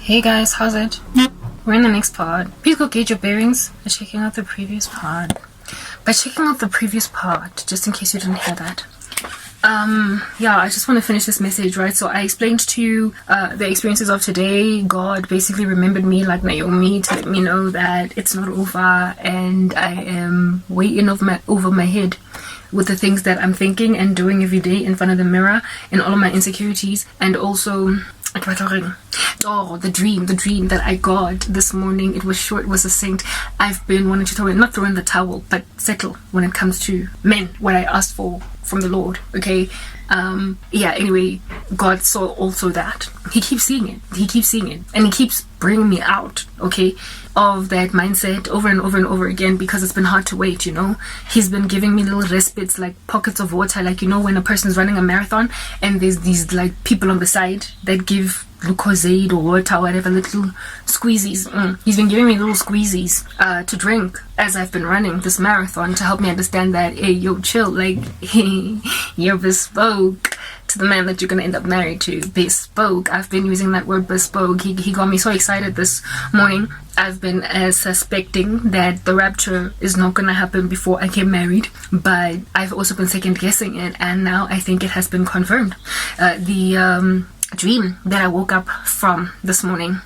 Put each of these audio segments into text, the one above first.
Hey guys, how's it? We're in the next pod. Please go gauge your bearings by checking out the previous pod. Just in case you didn't hear that. I just want to finish this message, right? So I explained to you the experiences of today. God basically remembered me like Naomi to let me know that it's not over and I am way in over my head with the things that I'm thinking and doing every day in front of the mirror and all of my insecurities. And also the dream that I got this morning. It was short, it was succinct. I've been wanting to not throw in the towel, but settle when it comes to men, what I asked for from the Lord. Okay. Anyway, God saw also that. He keeps seeing it and he keeps bringing me out, okay, of that mindset over and over and over again, because it's been hard to wait, you know. He's been giving me little respites, like pockets of water, like, you know, when a person's running a marathon and there's these like people on the side that give Lucozade or water or whatever, little squeezies. He's been giving me little squeezies to drink as I've been running this marathon to help me understand that, hey, yo, chill, like, you're bespoke to the man that you're gonna end up married to. Bespoke. I've been using that word bespoke. He got me so excited this morning. I've been suspecting that the rapture is not gonna happen before I get married, but I've also been second guessing it, and now I think it has been confirmed. The dream that I woke up from this morning,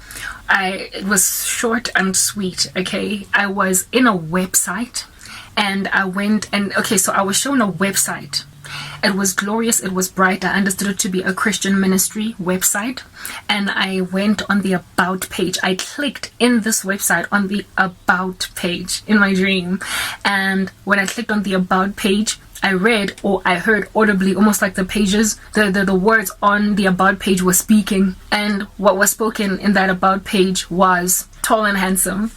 it was short and sweet. Okay, I was in a website and I went and so I was shown a website. It was glorious, it was bright. I understood it to be a Christian ministry website, and I went on the about page. I clicked in this website on the about page in my dream, and when I clicked on the about page, I read, or I heard audibly, almost like the pages, the words on the about page were speaking, and what was spoken in that about page was tall and handsome.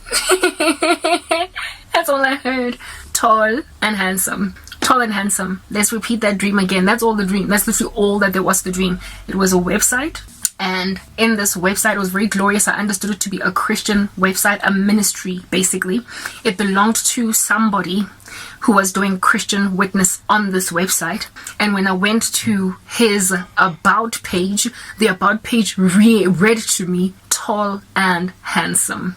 That's all I heard. Tall and handsome. Tall and handsome. Let's repeat that dream again. That's all the dream. That's literally all that there was the dream. It was a website, and in this website, it was very glorious. I understood it to be a Christian website, a ministry, basically. It belonged to somebody who was doing Christian witness on this website. And when I went to his about page, the about page read to me tall and handsome.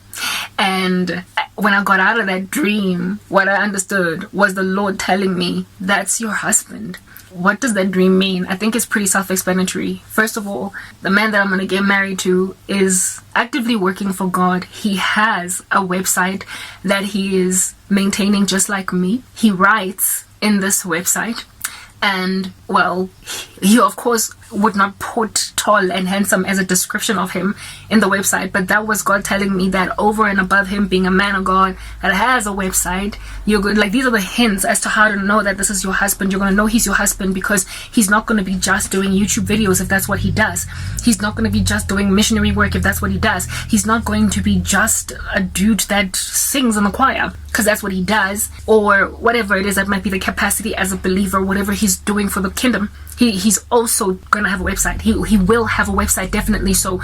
And when I got out of that dream, what I understood was the Lord telling me, that's your husband. What does that dream mean? I think it's pretty self-explanatory. First of all, the man that I'm going to get married to is actively working for God. He has a website that he is maintaining just like me. He writes in this website. And, well, he of course would not put tall and handsome as a description of him in the website, but that was God telling me that over and above him being a man of God that has a website, you're good. Like, these are the hints as to how to know that this is your husband. You're going to know he's your husband because he's not going to be just doing YouTube videos if that's what he does. He's not going to be just doing missionary work if that's what he does. He's not going to be just a dude that sings in the choir because that's what he does, or whatever it is that might be the capacity as a believer, whatever he's doing for the kingdom. He's also gonna have a website. He will have a website, definitely, so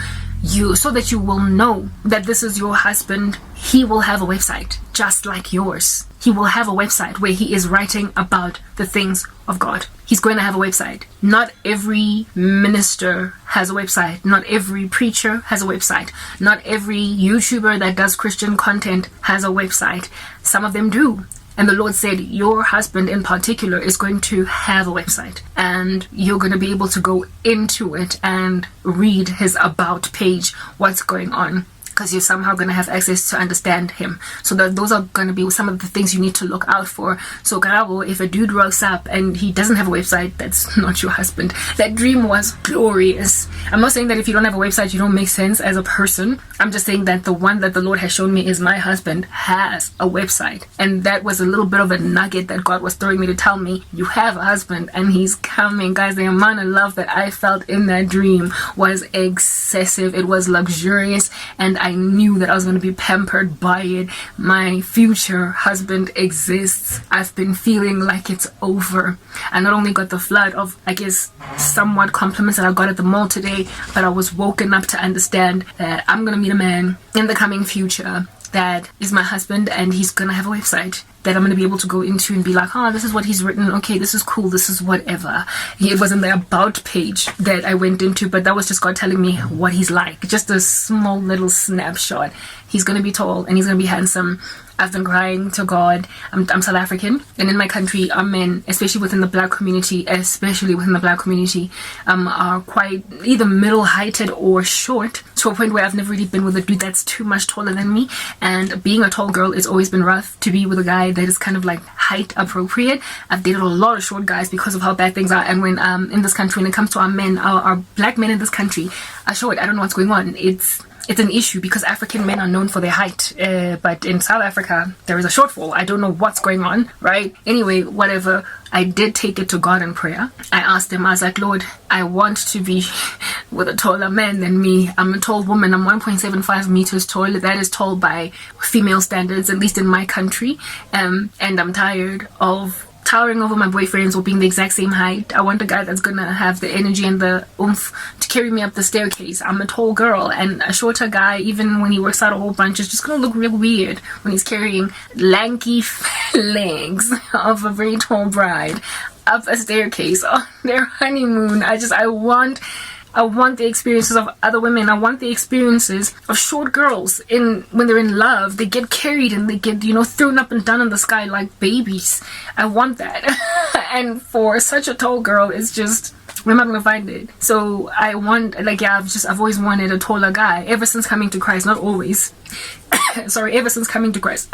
that you will know that this is your husband. He will have a website just like yours. He will have a website where he is writing about the things of God. He's going to have a website. Not every minister has a website. Not every preacher has a website. Not every YouTuber that does Christian content has a website. Some of them do. And the Lord said, your husband in particular is going to have a website, and you're going to be able to go into it and read his about page, what's going on, because you're somehow going to have access to understand him. So those are going to be some of the things you need to look out for. So Karabo, if a dude rocks up and he doesn't have a website, that's not your husband. That dream was glorious. I'm not saying that if you don't have a website, you don't make sense as a person. I'm just saying that the one that the Lord has shown me is my husband has a website. And that was a little bit of a nugget that God was throwing me to tell me, you have a husband and he's coming. Guys, the amount of love that I felt in that dream was excessive. It was luxurious, and I knew that I was going to be pampered by it. My future husband exists. I've been feeling like it's over. I not only got the flood of, I guess, somewhat compliments that I got at the mall today, but I was woken up to understand that I'm going to meet a man in the coming future that is my husband, and he's gonna have a website that I'm gonna be able to go into and be like, oh, this is what he's written. Okay, this is cool. This is whatever. It wasn't the about page that I went into, but that was just God telling me what he's like. Just a small little snapshot. He's gonna be tall and he's gonna be handsome. I've been crying to God. I'm South African, and in my country, our men, especially within the black community, are quite either middle-heighted or short, to a point where I've never really been with a dude that's too much taller than me. And being a tall girl, it's always been rough to be with a guy that is kind of like height appropriate. I've dated a lot of short guys because of how bad things are. And when in this country, when it comes to our men, our black men in this country are short. I don't know what's going on. It's an issue because African men are known for their height, but in South Africa there is a shortfall. I don't know what's going on, right? Anyway, whatever. I did take it to God in prayer. I asked him, I was like, Lord, I want to be with a taller man than me. I'm a tall woman. I'm 1.75 meters tall. That is tall by female standards, at least in my country. And I'm tired of towering over my boyfriends or being the exact same height. I want a guy that's gonna have the energy and the oomph to carry me up the staircase. I'm a tall girl, and a shorter guy, even when he works out a whole bunch, is just gonna look real weird when he's carrying lanky legs of a very tall bride up a staircase on their honeymoon. I want the experiences of other women. I want the experiences of short girls when they're in love. They get carried and they get, thrown up and down in the sky like babies. I want that. And for such a tall girl, it's just, where am I going to find it? So I want, I've always wanted a taller guy ever since coming to Christ. Not always. Sorry, ever since coming to Christ.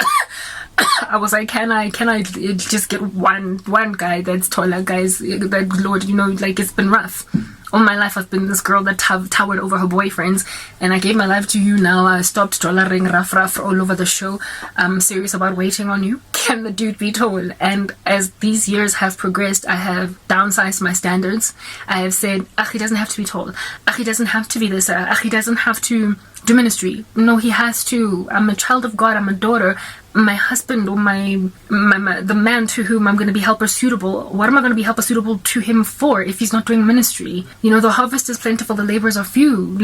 I was like, can I just get one guy that's taller, guys? That, Lord, it's been rough. All my life I've been this girl that towered over her boyfriends, and I gave my life to you now. I stopped dollaring rough all over the show. I'm serious about waiting on you. Can the dude be tall? And as these years have progressed, I have downsized my standards. I have said, he doesn't have to be tall. He doesn't have to be this. He doesn't have to do ministry. No, he has to. I'm a child of God. I'm a daughter. My husband, or the man to whom I'm going to be helper suitable, what am I going to be helper suitable to him for if he's not doing ministry? The harvest is plentiful, the laborers are few.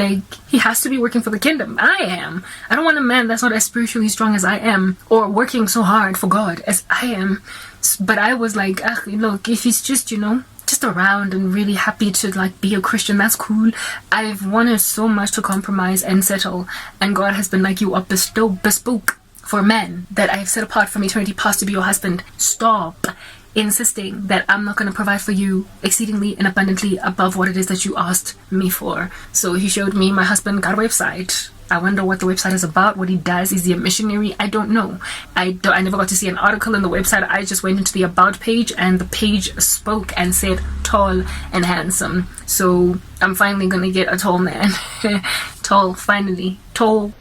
He has to be working for the kingdom. I am. I don't want a man that's not as spiritually strong as I am, or working so hard for God as I am. But I was like, look, if he's just, just around and really happy to be a Christian, that's cool. I've wanted so much to compromise and settle, and God has been like, you are bespoke for men that I have set apart from eternity past to be your husband. Stop insisting that I'm not going to provide for you exceedingly and abundantly above what it is that you asked me for. So he showed me. My husband got a website. I wonder what the website is about, what he does. Is he a missionary? I don't know. I never got to see an article in the website. I just went into the about page, and the page spoke and said tall and handsome. So I'm finally gonna get a tall man. Tall, finally. Tall.